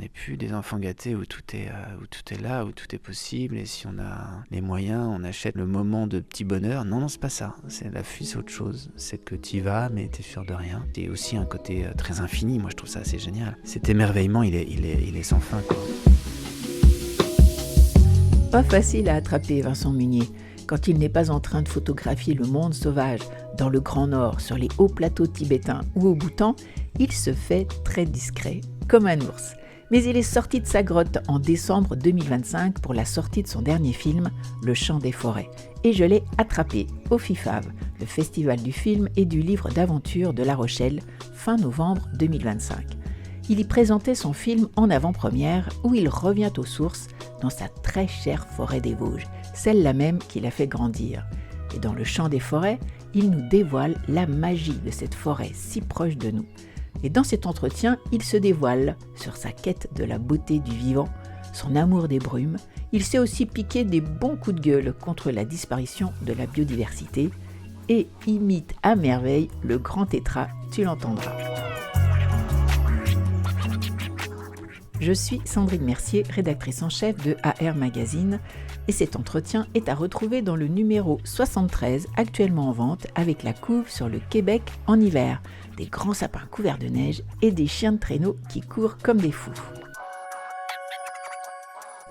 n'est plus des enfants gâtés où tout est là, où tout est possible, et si on a les moyens, on achète le moment de petit bonheur. Non, c'est pas ça. La fuite, c'est autre chose. C'est que tu y vas, mais t'es sûr de rien. Et aussi un côté très infini. Moi, je trouve ça assez génial. Cet émerveillement, il est sans fin, quoi. Pas facile à attraper, Vincent Munier, quand il n'est pas en train de photographier le monde sauvage dans le Grand Nord, sur les hauts plateaux tibétains ou au Bhoutan. Il se fait très discret, comme un ours. Mais il est sorti de sa grotte en décembre 2025 pour la sortie de son dernier film, Le Chant des Forêts. Et je l'ai attrapé au FIFAV, le festival du film et du livre d'aventure de La Rochelle, fin novembre 2025. Il y présentait son film en avant-première où il revient aux sources dans sa très chère forêt des Vosges, celle-là même qui l'a fait grandir. Et dans Le Chant des Forêts, il nous dévoile la magie de cette forêt si proche de nous. Et dans cet entretien, il se dévoile sur sa quête de la beauté du vivant, son amour des brumes. Il s'est aussi piqué des bons coups de gueule contre la disparition de la biodiversité et imite à merveille le grand tétra, tu l'entendras. Je suis Sandrine Mercier, rédactrice en chef de AR Magazine, et cet entretien est à retrouver dans le numéro 73, actuellement en vente, avec la couve sur le Québec en hiver, des grands sapins couverts de neige et des chiens de traîneau qui courent comme des fous.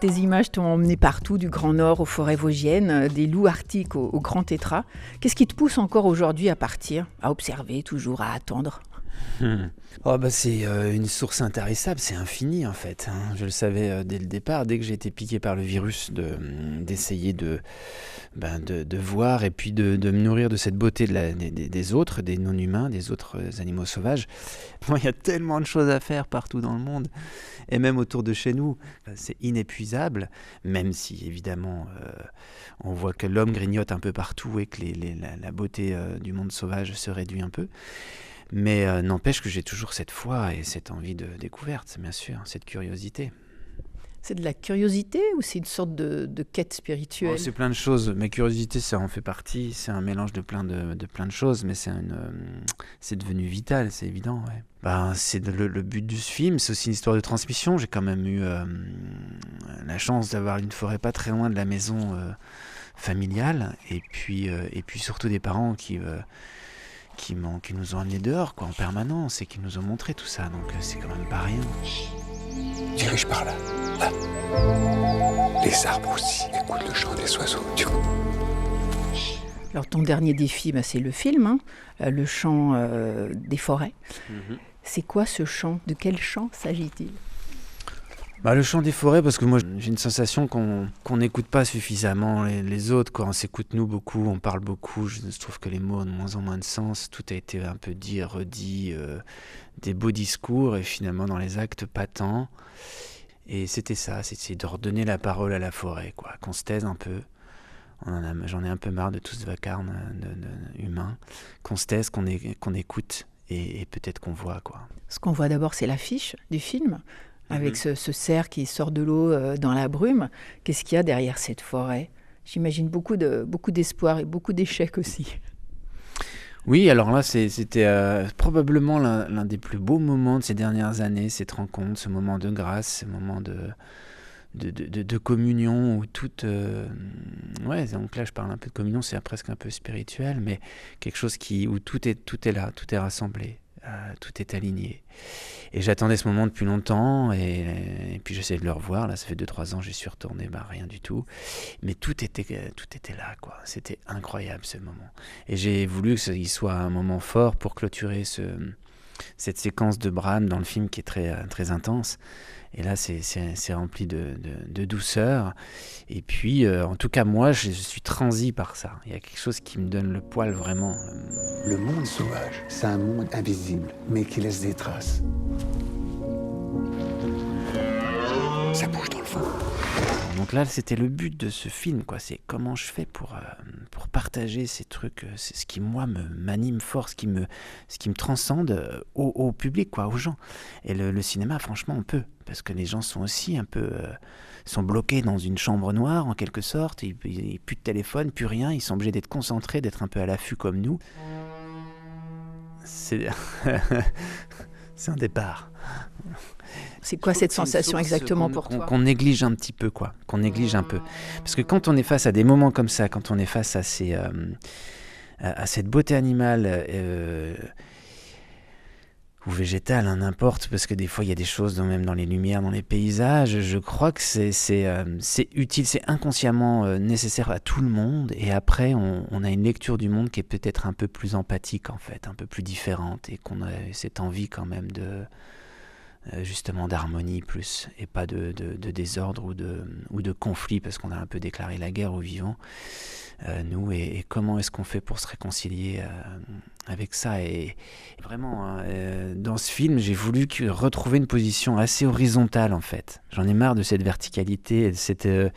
Tes images t'ont emmené partout, du Grand Nord aux forêts vosgiennes, des loups arctiques au grand tétra. Qu'est-ce qui te pousse encore aujourd'hui à partir, à observer, toujours à attendre ? C'est une source intarissable, c'est infini en fait. Je le savais dès le départ, dès que j'ai été piqué par le virus, d'essayer de voir et puis de me nourrir de cette beauté des autres, des non-humains, des autres animaux sauvages. Il y a tellement de choses à faire partout dans le monde, et même autour de chez nous. C'est inépuisable, même si évidemment on voit que l'homme grignote un peu partout et que la beauté du monde sauvage se réduit un peu. Mais n'empêche que j'ai toujours cette foi et cette envie de découverte, bien sûr, cette curiosité. C'est de la curiosité ou c'est une sorte de quête spirituelle ? C'est plein de choses. Ma curiosité, ça en fait partie. C'est un mélange de plein de choses, mais c'est devenu vital, c'est évident. Ouais. C'est le but du film, c'est aussi une histoire de transmission. J'ai quand même eu la chance d'avoir une forêt pas très loin de la maison familiale, et puis surtout des parents qui nous ont amenés dehors en permanence et qui nous ont montré tout ça, donc c'est quand même pas rien. Dirige par là. Là. Les arbres aussi écoutent le chant des oiseaux. Alors ton dernier défi, c'est le film, le chant des forêts. Mm-hmm. C'est quoi ce chant ? De quel chant s'agit-il ? Le chant des forêts, parce que moi j'ai une sensation qu'on n'écoute pas suffisamment les autres, quoi. On s'écoute nous beaucoup, on parle beaucoup, je trouve que les mots ont de moins en moins de sens, tout a été un peu dit, redit, des beaux discours, et finalement dans les actes pas tant. Et c'était ça, c'est de redonner la parole à la forêt, quoi. Qu'on se taise un peu. J'en ai un peu marre de tout ce vacarme humain, qu'on se taise, qu'on écoute, et peut-être qu'on voit, quoi. Ce qu'on voit d'abord, c'est l'affiche du film, avec ce cerf qui sort de l'eau dans la brume. Qu'est-ce qu'il y a derrière cette forêt ? J'imagine beaucoup d'espoir et beaucoup d'échecs aussi. Oui, alors là, c'était probablement l'un des plus beaux moments de ces dernières années, cette rencontre, ce moment de grâce, ce moment de communion où tout... donc là, je parle un peu de communion, c'est presque un peu spirituel, mais quelque chose où tout est là, tout est rassemblé. Tout est aligné. Et j'attendais ce moment depuis longtemps, et puis j'essaie de le revoir. Là, ça fait 2-3 ans, j'y suis retourné, rien du tout. Mais tout était là, quoi. C'était incroyable, ce moment. Et j'ai voulu qu'il soit un moment fort pour clôturer cette séquence de Brahms dans le film qui est très, très intense. Et là, c'est rempli de douceur. Et puis, en tout cas, moi, je suis transi par ça. Il y a quelque chose qui me donne le poil, vraiment. Le monde sauvage, c'est un monde invisible, mais qui laisse des traces. Ça bouge dans le vent. Donc là, c'était le but de ce film, quoi. C'est comment je fais pour partager ces trucs. C'est ce qui, moi, m'anime fort, ce qui me transcende au public, quoi, aux gens. Et le cinéma, franchement, on peut. Parce que les gens sont aussi un peu... sont bloqués dans une chambre noire, en quelque sorte. Ils plus de téléphone, plus rien. Ils sont obligés d'être concentrés, d'être un peu à l'affût comme nous. C'est un départ. C'est quoi cette sensation exactement pour toi ? Qu'on néglige un petit peu, quoi. Qu'on néglige un peu. Parce que quand on est face à des moments comme ça, quand on est face à cette beauté animale ou végétale, n'importe, parce que des fois il y a des choses, même dans les lumières, dans les paysages, je crois que c'est utile, c'est inconsciemment nécessaire à tout le monde, et après on a une lecture du monde qui est peut-être un peu plus empathique en fait, un peu plus différente, et qu'on a cette envie quand même de justement d'harmonie plus, et pas de désordre ou de conflit, parce qu'on a un peu déclaré la guerre aux vivants, nous, et comment est-ce qu'on fait pour se réconcilier avec ça. Et vraiment, dans ce film, j'ai voulu retrouver une position assez horizontale en fait. J'en ai marre de cette verticalité et de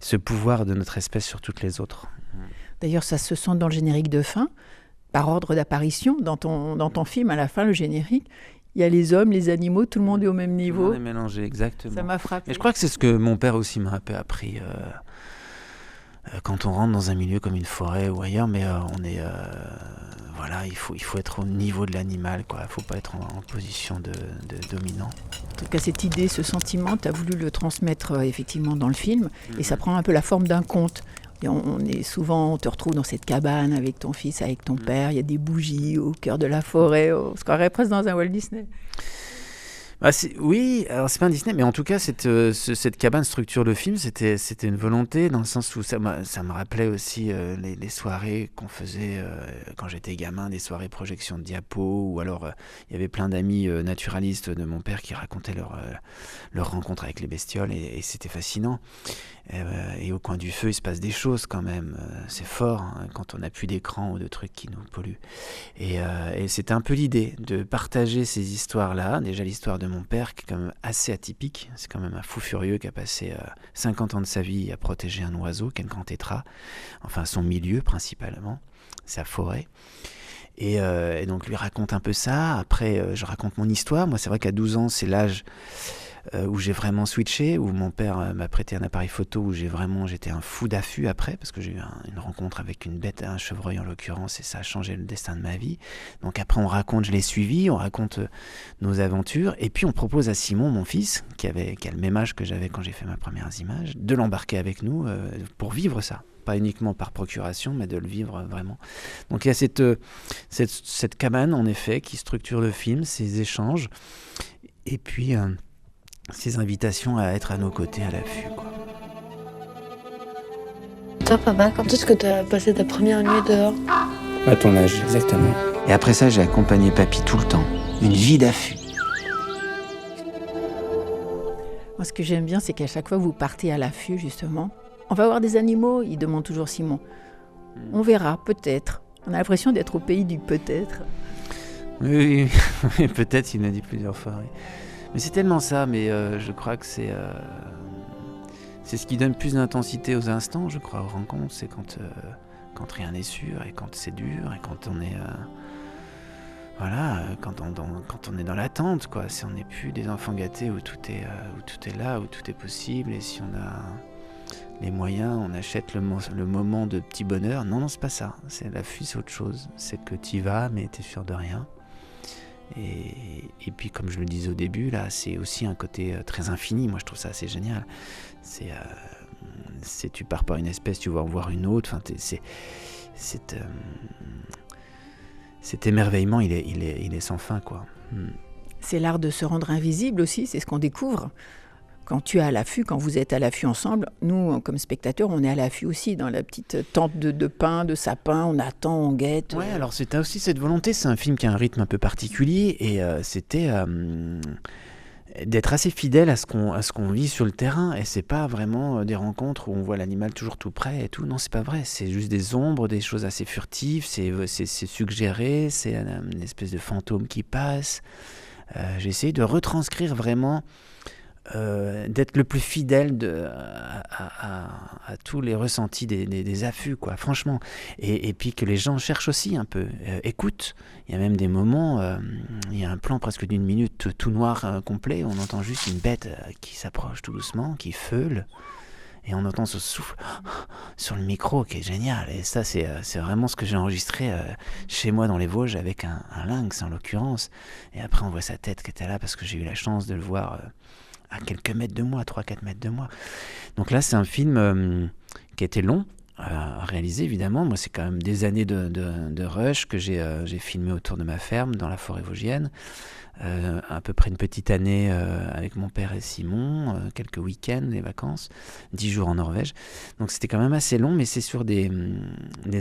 ce pouvoir de notre espèce sur toutes les autres. D'ailleurs, ça se sent dans le générique de fin, par ordre d'apparition, dans ton film, à la fin, le générique. Il y a les hommes, les animaux, tout le monde est au même niveau. Tout le monde est mélangé, exactement. Ça m'a frappé. Et je crois que c'est ce que mon père aussi m'a un peu appris quand on rentre dans un milieu comme une forêt ou ailleurs, mais on est... voilà, il faut être au niveau de l'animal, quoi. Il ne faut pas être en position de dominant. En tout cas, cette idée, ce sentiment, tu as voulu le transmettre effectivement dans le film, et ça prend un peu la forme d'un conte. Et on te retrouve dans cette cabane avec ton fils, avec ton père, il y a des bougies au cœur de la forêt, on se croirait presque dans un Walt Disney. Oui, alors c'est pas un Disney, mais en tout cas cette cabane structure le film, c'était une volonté, dans le sens où ça me rappelait aussi les soirées qu'on faisait quand j'étais gamin, des soirées projection de diapos, ou alors il y avait plein d'amis naturalistes de mon père qui racontaient leur rencontre avec les bestioles, et c'était fascinant. Et au coin du feu, il se passe des choses quand même. C'est fort quand on n'a plus d'écran ou de trucs qui nous polluent. Et c'était un peu l'idée de partager ces histoires-là. Déjà l'histoire de mon père, qui est quand même assez atypique. C'est quand même un fou furieux qui a passé 50 ans de sa vie à protéger un oiseau, qui est le grand tétras. Enfin, son milieu principalement, sa forêt. Et donc lui raconte un peu ça. Après, je raconte mon histoire. Moi, c'est vrai qu'à 12 ans, c'est l'âge où j'ai vraiment switché, où mon père m'a prêté un appareil photo, où j'étais un fou d'affût après, parce que j'ai eu une rencontre avec une bête, un chevreuil en l'occurrence, et ça a changé le destin de ma vie. Donc après je l'ai suivi, on raconte nos aventures, et puis on propose à Simon, mon fils, qui a le même âge que j'avais quand j'ai fait mes premières images, de l'embarquer avec nous pour vivre ça. Pas uniquement par procuration, mais de le vivre vraiment. Donc il y a cette cabane, en effet, qui structure le film, ces échanges, et puis ces invitations à être à nos côtés à l'affût, quoi. Toi, papa, quand est-ce que tu as passé ta première nuit dehors ? À ton âge, exactement. Et après ça, j'ai accompagné papy tout le temps. Une vie d'affût. Moi, ce que j'aime bien, c'est qu'à chaque fois que vous partez à l'affût, justement, on va voir des animaux, il demande toujours Simon. On verra, peut-être. On a l'impression d'être au pays du peut-être. Oui, peut-être, il l'a dit plusieurs fois, oui. Mais c'est tellement ça, mais je crois que c'est ce qui donne plus d'intensité aux instants, je crois, aux rencontres. C'est quand rien n'est sûr, et quand c'est dur, et quand on est... quand on est dans l'attente, quoi. Si on n'est plus des enfants gâtés où tout est là, où tout est possible, et si on a les moyens, on achète le moment de petit bonheur. Non, c'est pas ça. C'est l'affût, c'est autre chose. C'est que tu y vas, mais t'es sûr de rien. Et puis, comme je le disais au début, là, c'est aussi un côté très infini. Moi, je trouve ça assez génial. Tu pars par une espèce, tu vas en voir une autre. Enfin, cet émerveillement, il est sans fin, quoi. C'est l'art de se rendre invisible aussi, c'est ce qu'on découvre. Quand tu es à l'affût, quand vous êtes à l'affût ensemble, nous, comme spectateurs, on est à l'affût aussi, dans la petite tente de pin, de sapin, on attend, on guette. Ouais, alors c'était aussi cette volonté, c'est un film qui a un rythme un peu particulier, et c'était d'être assez fidèle à ce qu'on vit sur le terrain, et c'est pas vraiment des rencontres où on voit l'animal toujours tout près et tout, non, c'est pas vrai, c'est juste des ombres, des choses assez furtives, c'est suggéré, c'est une espèce de fantôme qui passe. J'ai essayé de retranscrire vraiment... d'être le plus fidèle à tous les ressentis des affûts, quoi, franchement. Et puis que les gens cherchent aussi un peu, écoutent. Il y a même des moments, il y a un plan presque d'1 minute, tout noir complet, on entend juste une bête qui s'approche tout doucement, qui feule, et on entend ce souffle sur le micro qui est génial. Et ça, c'est vraiment ce que j'ai enregistré chez moi dans les Vosges avec un lynx en l'occurrence. Et après, on voit sa tête qui était là parce que j'ai eu la chance de le voir à quelques mètres de moi, 3-4 mètres de moi. Donc là, c'est un film qui a été long à réaliser, évidemment. Moi, c'est quand même des années de rush que j'ai filmé autour de ma ferme, dans la forêt vosgienne. À peu près une petite année avec mon père et Simon, quelques week-ends, des vacances, 10 jours en Norvège. Donc c'était quand même assez long, mais c'est sur des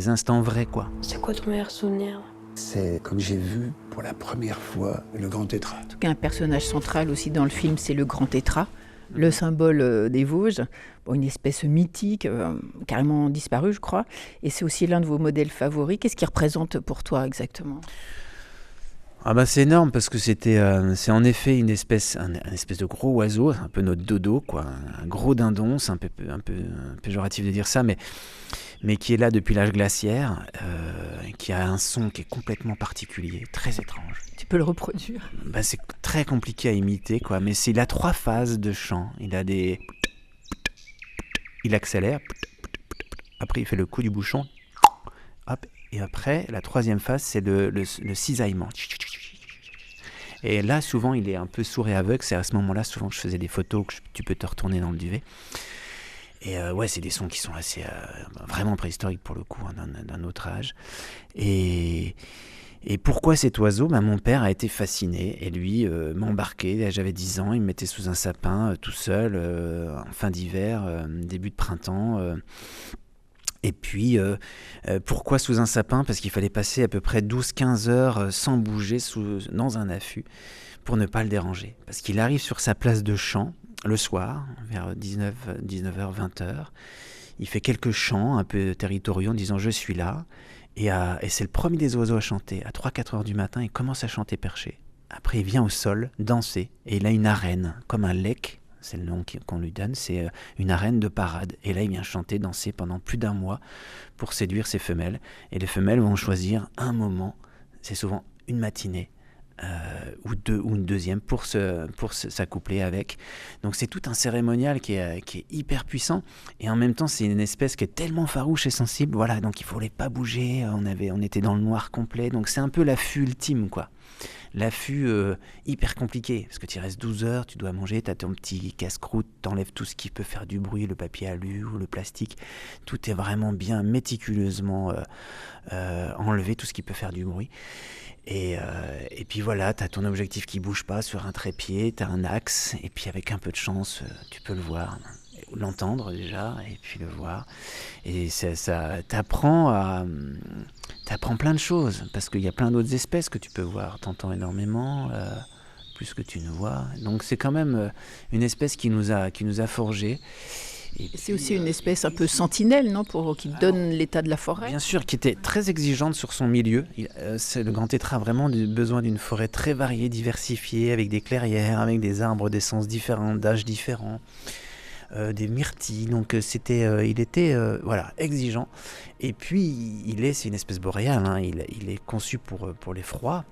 instants vrais, quoi. C'est quoi ton meilleur souvenir? C'est comme j'ai vu pour la première fois le grand tétra. En tout cas, un personnage central aussi dans le film, c'est le grand tétra, le symbole des Vosges, une espèce mythique, carrément disparue, je crois. Et c'est aussi l'un de vos modèles favoris. Qu'est-ce qu'il représente pour toi exactement ? Ah bah c'est énorme parce que c'est en effet une espèce de gros oiseau, un peu notre dodo, quoi, un gros dindon, c'est un peu péjoratif de dire ça, mais qui est là depuis l'âge glaciaire, qui a un son qui est complètement particulier, très étrange. Tu peux le reproduire ? Bah c'est très compliqué à imiter, quoi, mais il a 3 phases de chant. Il accélère, après il fait le coup du bouchon, hop, et après la 3e phase c'est le cisaillement. Et là souvent il est un peu sourd et aveugle, c'est à ce moment-là souvent que je faisais des photos que tu peux te retourner dans le duvet. Et ouais, c'est des sons qui sont assez vraiment préhistoriques pour le coup, hein, d'un autre âge. Et pourquoi cet oiseau ? Mon père a été fasciné et lui m'embarquait, j'avais 10 ans, il me mettait sous un sapin tout seul en fin d'hiver, début de printemps. Et puis, pourquoi sous un sapin ? Parce qu'il fallait passer à peu près 12-15 heures sans bouger dans un affût pour ne pas le déranger. Parce qu'il arrive sur sa place de chant le soir, vers 19h, 20h. Il fait quelques chants un peu territoriaux en disant « je suis là ». Et c'est le premier des oiseaux à chanter. À 3-4 heures du matin, il commence à chanter perché. Après, il vient au sol, danser. Et il a une arène, comme un lek. C'est le nom qu'on lui donne, c'est une arène de parade. Et là, il vient chanter, danser pendant plus d'1 mois pour séduire ses femelles. Et les femelles vont choisir un moment, c'est souvent une matinée, ou une deuxième, pour s'accoupler avec. Donc c'est tout un cérémonial qui est hyper puissant. Et en même temps, c'est une espèce qui est tellement farouche et sensible. Voilà, donc il ne fallait pas bouger, on était dans le noir complet. Donc c'est un peu l'affût ultime, quoi. L'affût hyper compliqué, parce que tu restes 12 heures, tu dois manger, tu as ton petit casse-croûte, t'enlèves tout ce qui peut faire du bruit, le papier alu ou le plastique, tout est vraiment bien méticuleusement enlevé, tout ce qui peut faire du bruit. Et puis voilà, tu as ton objectif qui bouge pas sur un trépied, tu as un axe, et puis avec un peu de chance, tu peux le voir, l'entendre déjà, et puis le voir. Et ça t'apprend plein de choses, parce qu'il y a plein d'autres espèces que tu peux voir, t'entends énormément, plus que tu ne vois. Donc c'est quand même une espèce qui nous a forgés. Et c'est aussi une espèce un peu sentinelle, non, qui donne l'état de la forêt. Bien sûr, qui était très exigeante sur son milieu. Le grand tétra a vraiment besoin d'une forêt très variée, diversifiée, avec des clairières, avec des arbres d'essence différents, d'âges différents, des myrtilles. Donc il était exigeant. Et puis c'est une espèce boréale. Hein. Il est conçu pour les froids.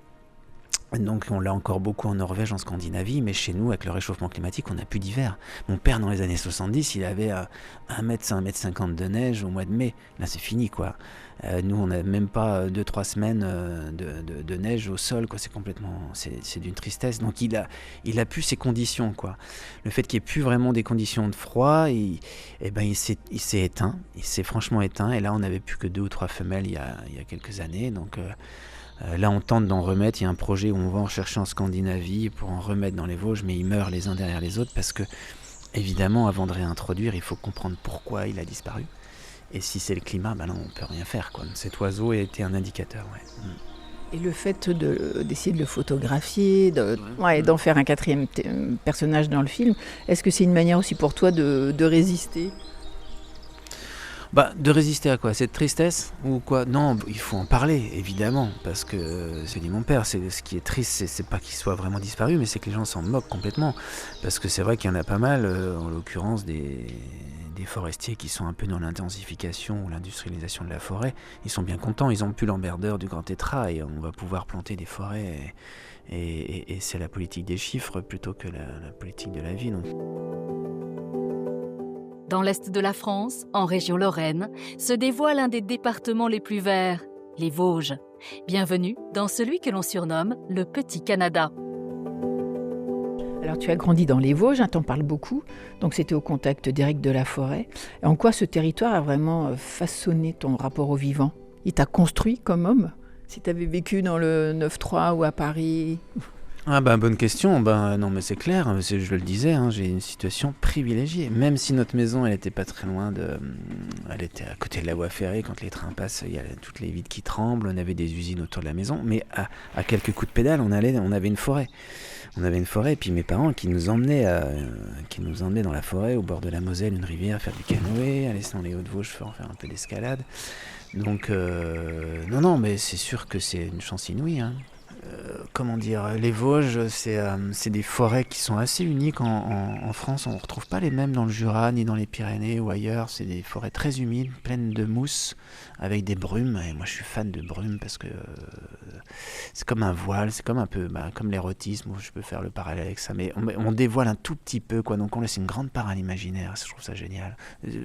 Donc on l'a encore beaucoup en Norvège, en Scandinavie, mais chez nous, avec le réchauffement climatique, on n'a plus d'hiver. Mon père, dans les années 70, il avait 1,50 m de neige au mois de mai. Là, c'est fini, quoi. Nous, on n'a même pas 2-3 semaines de neige au sol, quoi. C'est d'une tristesse. Donc il a plus ces conditions, quoi. Le fait qu'il n'y ait plus vraiment des conditions de froid, il s'est éteint. Il s'est franchement éteint. Et là, on n'avait plus que 2 ou 3 femelles il y a quelques années. Donc là, on tente d'en remettre. Il y a un projet où on va en chercher en Scandinavie pour en remettre dans les Vosges, mais ils meurent les uns derrière les autres parce que, évidemment, avant de réintroduire, il faut comprendre pourquoi il a disparu. Et si c'est le climat, non, on ne peut rien faire, quoi. Cet oiseau a été un indicateur, ouais. Et le fait d'essayer de le photographier, d'en faire un 4e personnage dans le film, est-ce que c'est une manière aussi pour toi de résister ? De résister à quoi ? Cette tristesse ou quoi ? Non, il faut en parler, évidemment, parce que c'est dit mon père, ce qui est triste, c'est pas qu'il soit vraiment disparu, mais c'est que les gens s'en moquent complètement, parce que c'est vrai qu'il y en a pas mal, en l'occurrence des forestiers qui sont un peu dans l'intensification ou l'industrialisation de la forêt. Ils sont bien contents, ils ont plus l'emmerdeur du grand tétra et on va pouvoir planter des forêts et c'est la politique des chiffres plutôt que la politique de la vie. Donc. Dans l'est de la France, en région Lorraine, se dévoile un des départements les plus verts, les Vosges. Bienvenue dans celui que l'on surnomme le Petit Canada. Alors tu as grandi dans les Vosges, t'en parles beaucoup, donc c'était au contact direct de la forêt. Et en quoi ce territoire a vraiment façonné ton rapport au vivant ? Il t'a construit comme homme ? Si tu avais vécu dans le 9-3 ou à Paris ? Ah bonne question. Non mais c'est clair, je le disais, j'ai une situation privilégiée. Même si notre maison, elle était pas très loin elle était à côté de la voie ferrée. Quand les trains passent, il y a toutes les vitres qui tremblent. On avait des usines autour de la maison, mais à quelques coups de pédale, on avait une forêt. On avait une forêt, et puis mes parents qui nous emmenaient dans la forêt, au bord de la Moselle, une rivière, faire du canoë, aller dans les Hauts-de-Vosges, faire un peu d'escalade. Donc non, mais c'est sûr que c'est une chance inouïe. Comment dire, les Vosges, c'est des forêts qui sont assez uniques en France. On ne retrouve pas les mêmes dans le Jura, ni dans les Pyrénées ou ailleurs. C'est des forêts très humides, pleines de mousse, avec des brumes. Et moi, je suis fan de brumes parce que c'est comme un voile, c'est comme un peu comme l'érotisme, où je peux faire le parallèle avec ça. Mais on dévoile un tout petit peu, quoi. Donc on laisse une grande part à l'imaginaire. Je trouve ça génial.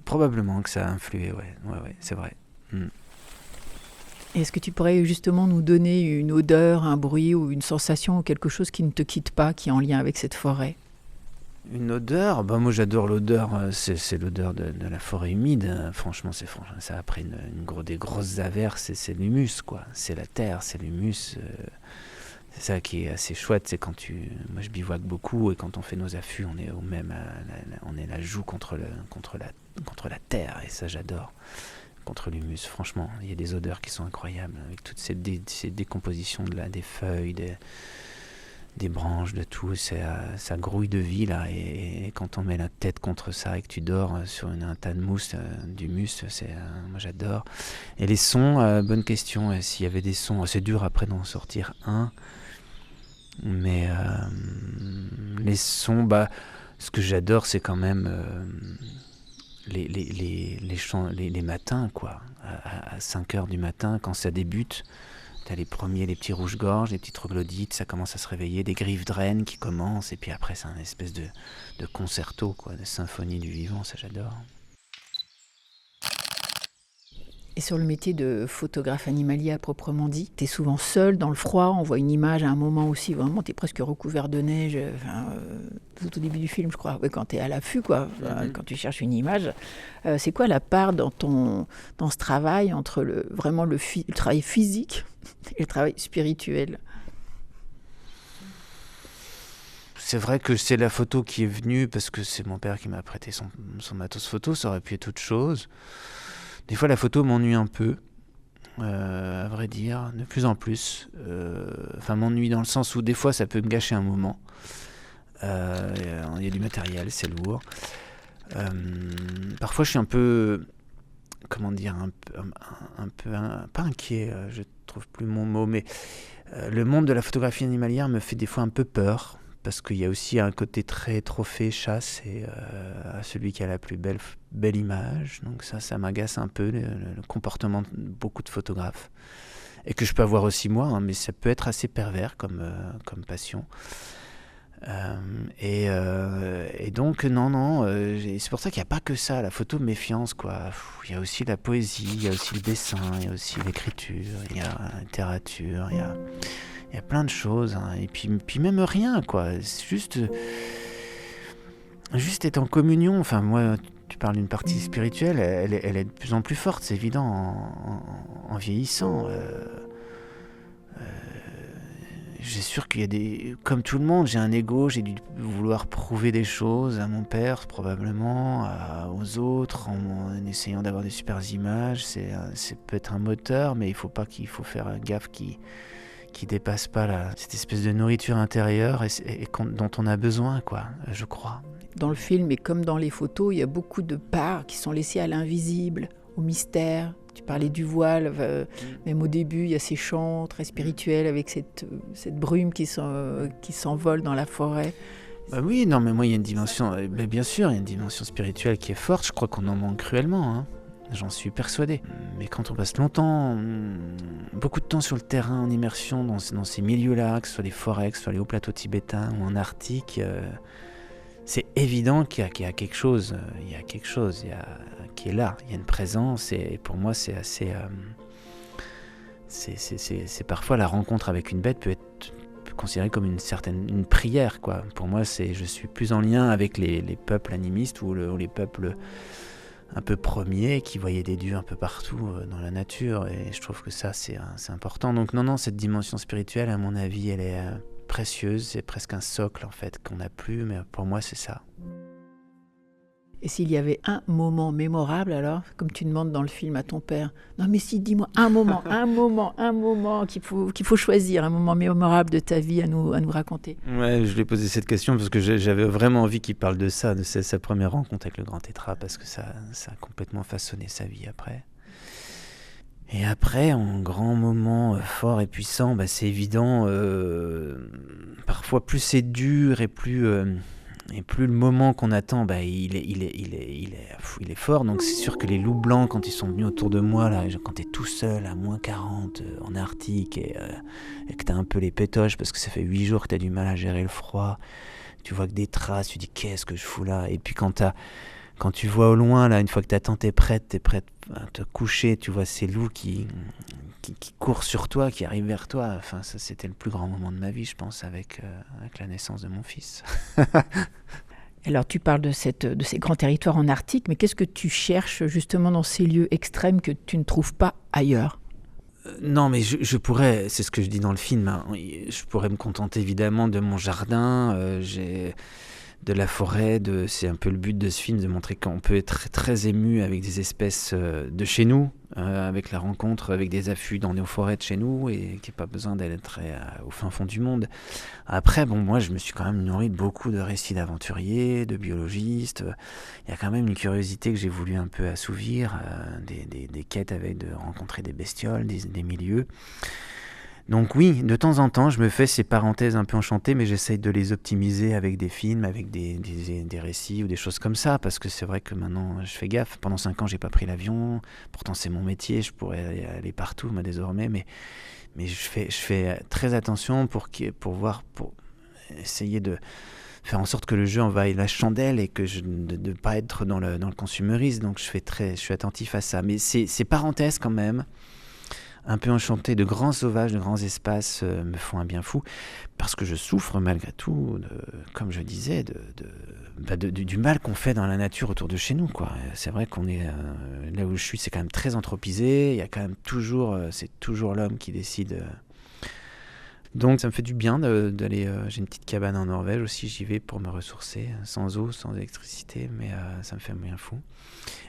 Probablement que ça a influé, ouais, c'est vrai. Est-ce que tu pourrais justement nous donner une odeur, un bruit ou une sensation ou quelque chose qui ne te quitte pas, qui est en lien avec cette forêt ? Une odeur, moi j'adore l'odeur, c'est l'odeur de la forêt humide. Franchement, ça après des grosses averses, c'est l'humus, quoi. C'est la terre, c'est l'humus. C'est ça qui est assez chouette, c'est quand moi je bivouaque beaucoup et quand on fait nos affûts, on est on est la joue contre la terre, et ça j'adore. Contre l'humus, franchement, il y a des odeurs qui sont incroyables, avec toutes ces décompositions des feuilles, des branches, de tout, ça grouille de vie là, et quand on met la tête contre ça et que tu dors sur un tas de mousse, d'humus, moi j'adore. Et les sons, bonne question, s'il y avait des sons, c'est dur après d'en sortir un, mais les sons, ce que j'adore c'est quand même... les matins, quoi, à 5h du matin, quand ça débute, t'as les petits rouges-gorges, les petits troglodytes, ça commence à se réveiller, des griffes de rennes qui commencent, et puis après c'est un espèce de concerto, quoi, de symphonie du vivant, ça j'adore. Et sur le métier de photographe animalier à proprement dit, t'es souvent seul dans le froid, on voit une image à un moment aussi, vraiment t'es presque recouvert de neige, tout au début du film je crois, quand t'es à l'affût quoi, quand tu cherches une image. C'est quoi la part dans ce travail entre vraiment le travail physique et le travail spirituel ? C'est vrai que c'est la photo qui est venue parce que c'est mon père qui m'a prêté son matos photo, ça aurait pu être autre chose. Des fois, la photo m'ennuie un peu, à vrai dire, de plus en plus. M'ennuie dans le sens où des fois, ça peut me gâcher un moment. Il y a du matériel, c'est lourd. Parfois, je suis un peu, comment dire, un peu pas inquiet, je trouve plus mon mot, mais le monde de la photographie animalière me fait des fois un peu peur. Parce qu'il y a aussi un côté très trophée, chasse, et à celui qui a la plus belle image. Donc ça m'agace un peu, le comportement de beaucoup de photographes. Et que je peux avoir aussi moi, mais ça peut être assez pervers comme passion. Et donc, non, c'est pour ça qu'il n'y a pas que ça, la photo méfiance, quoi. Il y a aussi la poésie, il y a aussi le dessin, il y a aussi l'écriture, il y a la littérature, il y a plein de choses, et puis même rien, quoi. C'est juste être en communion. Enfin, moi, tu parles d'une partie spirituelle, elle est de plus en plus forte, c'est évident, en vieillissant. J'ai sûr qu'il y a comme tout le monde, j'ai un ego, j'ai dû vouloir prouver des choses à mon père, probablement, aux autres, en essayant d'avoir des super images. C'est peut-être un moteur, mais il faut faire gaffe qui dépasse pas cette espèce de nourriture intérieure et dont on a besoin, quoi, je crois. Dans le film, et comme dans les photos, il y a beaucoup de parts qui sont laissées à l'invisible, au mystère. Tu parlais du voile, même au début, il y a ces chants très spirituels avec cette brume qui s'envole dans la forêt. Oui, non, mais moi, il y a une dimension, bien sûr, il y a une dimension spirituelle qui est forte. Je crois qu'on en manque cruellement, J'en suis persuadé. Mais quand on passe beaucoup de temps sur le terrain, en immersion dans ces milieux-là, que ce soit les forêts, que ce soit les hauts plateaux tibétains ou en Arctique, c'est évident qu'il y a quelque chose, qui est là, il y a une présence, et pour moi c'est assez... c'est parfois la rencontre avec une bête peut considérée comme une prière, quoi. Pour moi, je suis plus en lien avec les peuples animistes ou les peuples un peu premiers qui voyaient des dieux un peu partout dans la nature, et je trouve que ça c'est important. Donc non, cette dimension spirituelle, à mon avis, elle est précieuse, c'est presque un socle en fait qu'on n'a plus, mais pour moi c'est ça. Et s'il y avait un moment mémorable alors, comme tu demandes dans le film à ton père, non mais si, dis-moi un moment qu'il faut choisir, un moment mémorable de ta vie à nous raconter. Ouais, je lui ai posé cette question parce que j'avais vraiment envie qu'il parle de ça, de sa première rencontre avec le grand tétra, parce que ça a complètement façonné sa vie après. Et après, en grand moment fort et puissant, c'est évident, parfois plus c'est dur et plus le moment qu'on attend, il est fort. Donc c'est sûr que les loups blancs, quand ils sont venus autour de moi, là, quand t'es tout seul à moins 40 en Arctique et que t'as un peu les pétoches parce que ça fait 8 jours que t'as du mal à gérer le froid, tu vois que des traces, tu dis qu'est-ce que je fous là. Et puis quand tu vois au loin, là, une fois que ta tente est prête à te coucher, tu vois ces loups qui courent sur toi, qui arrivent vers toi. Enfin, ça, c'était le plus grand moment de ma vie, je pense, avec la naissance de mon fils. Alors, tu parles de ces grands territoires en Arctique, mais qu'est-ce que tu cherches justement dans ces lieux extrêmes que tu ne trouves pas ailleurs ? Non, mais je pourrais, c'est ce que je dis dans le film, hein, je pourrais me contenter évidemment de mon jardin, de la forêt, c'est un peu le but de ce film, de montrer qu'on peut être très ému avec des espèces de chez nous, avec la rencontre avec des affûts dans nos forêts de chez nous, et qu'il n'y a pas besoin d'être au fin fond du monde. Après, moi je me suis quand même nourri de beaucoup de récits d'aventuriers, de biologistes. Il y a quand même une curiosité que j'ai voulu un peu assouvir, des quêtes avec de rencontrer des bestioles, des milieux. Donc oui, de temps en temps, je me fais ces parenthèses un peu enchantées, mais j'essaye de les optimiser avec des films, avec des récits ou des choses comme ça, parce que c'est vrai que maintenant, je fais gaffe. Pendant 5 ans, j'ai pas pris l'avion. Pourtant, c'est mon métier, je pourrais aller partout, désormais, mais je fais très attention pour essayer de faire en sorte que le jeu envahisse la chandelle et que de pas être dans le consumérisme. Donc, je suis attentif à ça. Mais ces parenthèses, quand même, un peu enchanté de grands sauvages, de grands espaces, me font un bien fou, parce que je souffre malgré tout, comme je disais, du mal qu'on fait dans la nature autour de chez nous, quoi. C'est vrai qu'on est là où je suis, c'est quand même très anthropisé. Il y a quand même c'est toujours l'homme qui décide. Donc ça me fait du bien d'aller. J'ai une petite cabane en Norvège aussi, j'y vais pour me ressourcer, sans eau, sans électricité, mais ça me fait un bien fou.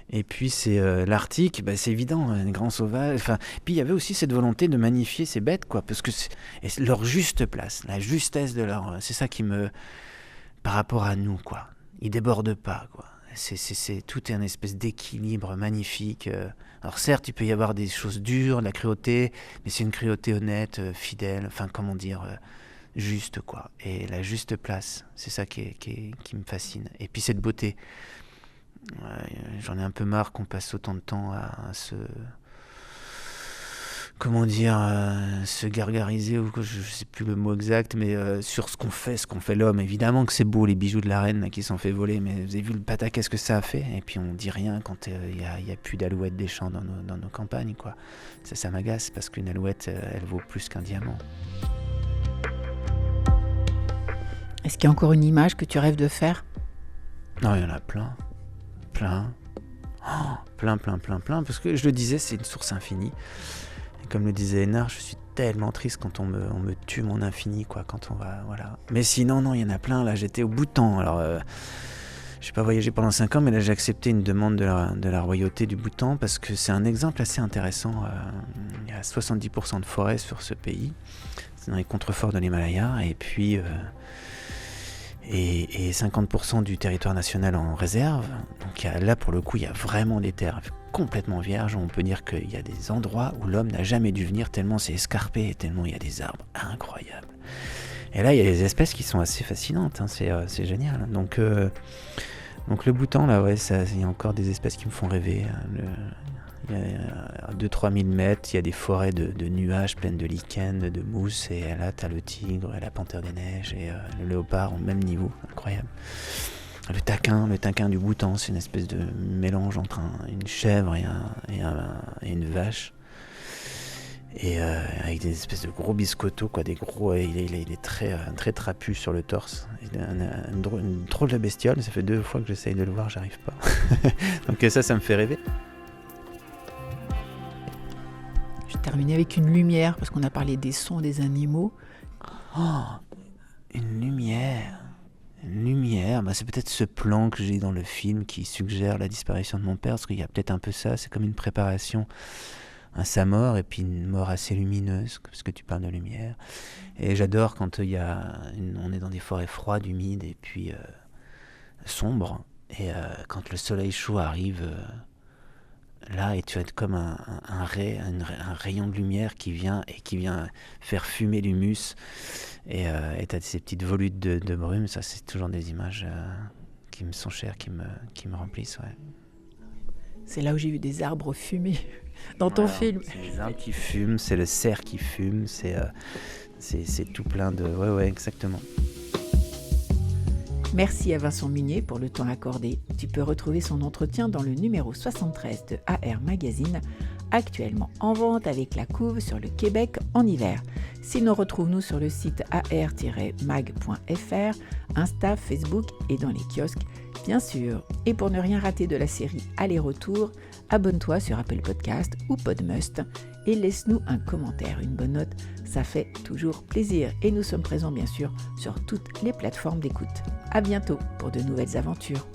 Et puis c'est l'Arctique, c'est évident, un grand sauvage. Enfin, puis il y avait aussi cette volonté de magnifier ces bêtes, quoi, parce que c'est leur juste place, la justesse de leur, c'est ça qui me, par rapport à nous, quoi. Ils débordent pas, quoi. Tout est un espèce d'équilibre magnifique. Alors certes, il peut y avoir des choses dures, de la cruauté, mais c'est une cruauté honnête, fidèle. Enfin, comment dire, juste, quoi. Et la juste place, c'est ça qui me fascine. Et puis cette beauté. J'en ai un peu marre qu'on passe autant de temps à se gargariser, ou je sais plus le mot exact, mais sur ce qu'on fait l'homme. Évidemment que c'est beau, les bijoux de la reine là, qui s'en fait voler, mais vous avez vu le pataquès que ça a fait, et puis on dit rien quand il y a plus d'alouettes des champs dans nos campagnes, quoi. Ça m'agace, parce qu'une alouette, elle vaut plus qu'un diamant. Est-ce qu'il y a encore une image que tu rêves de faire ? Non, il y en a plein. Plein, parce que je le disais, c'est une source infinie. Et comme le disait Hénard, je suis tellement triste quand on me tue mon infini, quoi, quand on va, voilà. Mais sinon, non, il y en a plein, là, j'étais au Bhoutan. Alors, j'ai pas voyagé pendant 5 ans, mais là, j'ai accepté une demande de la royauté du Bhoutan, parce que c'est un exemple assez intéressant. Il y a 70% de forêt sur ce pays, c'est dans les contreforts de l'Himalaya, et puis... Et 50% du territoire national en réserve. Donc là, pour le coup, il y a vraiment des terres complètement vierges. On peut dire qu'il y a des endroits où l'homme n'a jamais dû venir, tellement c'est escarpé et tellement il y a des arbres incroyables. Et là, il y a des espèces qui sont assez fascinantes, hein, c'est génial. Donc le Bhoutan, là, ouais, il y a encore des espèces qui me font rêver. Il y a 2-3 000 mètres, il y a des forêts de nuages pleines de lichens, de mousses, et là, t'as le tigre, et la panthère des neiges, et le léopard au même niveau, incroyable. Le taquin du Bhoutan, c'est une espèce de mélange entre une chèvre et une vache. Et avec des espèces de gros biscottos, quoi, des gros, il est très trapu sur le torse. Il a une drôle de bestiole, ça fait 2 fois que j'essaye de le voir, j'arrive pas. Donc ça me fait rêver. Je terminais avec une lumière, parce qu'on a parlé des sons des animaux. Oh, une lumière, c'est peut-être ce plan que j'ai dans le film qui suggère la disparition de mon père, parce qu'il y a peut-être un peu ça, c'est comme une préparation à sa mort, et puis une mort assez lumineuse, parce que tu parles de lumière. Et j'adore quand on est dans des forêts froides, humides, et puis sombres, et quand le soleil chaud arrive là, et tu as comme un rayon de lumière qui vient faire fumer l'humus, et tu as ces petites volutes de brume. Ça, c'est toujours des images qui me sont chères, qui me remplissent, ouais. C'est là où j'ai vu des arbres fumer dans ton film. C'est les arbres qui fument, c'est le cerf qui fume, c'est tout plein de... Ouais, exactement. Merci à Vincent Munier pour le temps accordé. Tu peux retrouver son entretien dans le numéro 73 de AR Magazine, actuellement en vente avec la couve sur le Québec en hiver. Sinon, retrouve-nous sur le site ar-mag.fr, Insta, Facebook et dans les kiosques, bien sûr. Et pour ne rien rater de la série Aller-Retour, abonne-toi sur Apple Podcast ou Podmust et laisse-nous un commentaire, une bonne note, ça fait toujours plaisir. Et nous sommes présents bien sûr sur toutes les plateformes d'écoute. À bientôt pour de nouvelles aventures.